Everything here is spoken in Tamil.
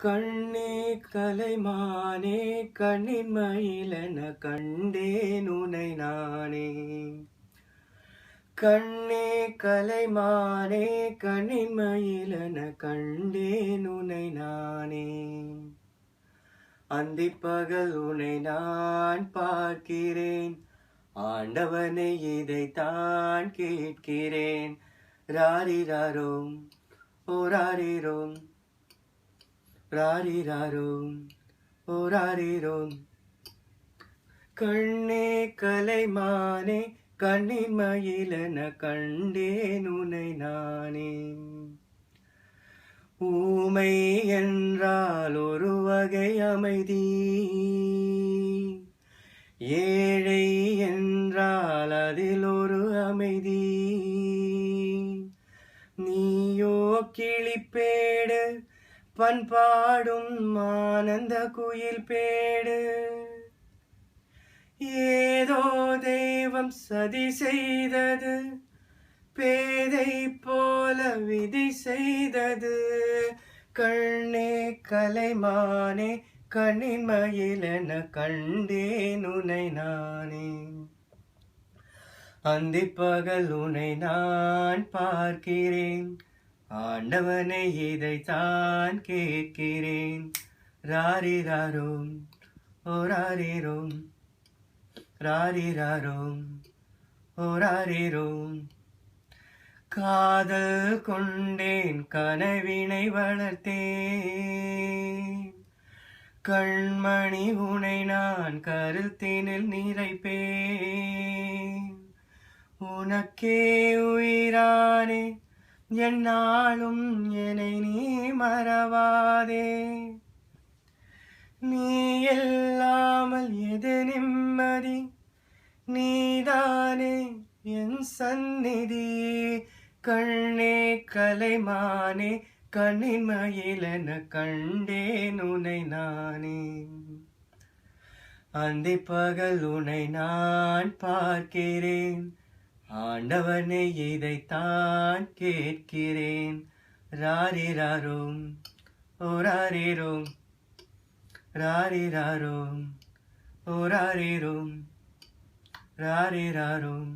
கண்ணே கலைமானே கண்ணின் மயிலென கண்டேன் உனை நானே. கண்ணே கலைமானே கண்ணின் மயிலென கண்டேன் உனை நானே. அந்திப்பகல் உனை நான் பார்க்கிறேன், ஆண்டவனை இதைத்தான் கேட்கிறேன். ராரிராரோம் ஓராரிரோம் ராரிராரோம் ஓராரிரோம். கண்ணே கலைமானே கண்ணின் மயிலென கண்டேன் உனை நானே. ஊமை என்றால் ஒரு வகை அமைதி, ஏழை என்றால் அதில் ஒரு அமைதி. நீயோ கிளிப்பேடு பண்பாடும் ஆனந்த குயில் பேடு. ஏதோ தெய்வம் சதி செய்தது, பேதை போல விதி செய்தது. கண்ணே கலைமானே கண்ணின் மயிலென கண்டேன் உனை நானே. அந்திப்பகல் உனை நான் பார்க்கிறேன், ஆண்டவனை இதைத்தான் கேட்கிறேன். ராரிராரோம் ஓராரிரோம் ராரிராரோம் ஓராரிரோம். காதல் கொண்டேன் கனவினை வளர்த்தேன், கண்மணி உனை நான் கருத்தினில் நிறைப்பேன். உனக்கே உயிரானே என்னாலும் என்னை நீ மறவாதே. நீ இல்லாமல் எது நிம்மதி, நீதானே என் சந்நிதி. கண்ணே கலைமானே கண்ணின் மயிலென கண்டேன் உனை நானே. அந்திப்பகல் உனை நான் பார்க்கிறேன், ஆண்டவனை இதைத்தான் கேட்கிறேன். ராரிராரோம் ஓராரிரோம் ராரிராரோம் ஓராரிரோம் ராரிராரோம்.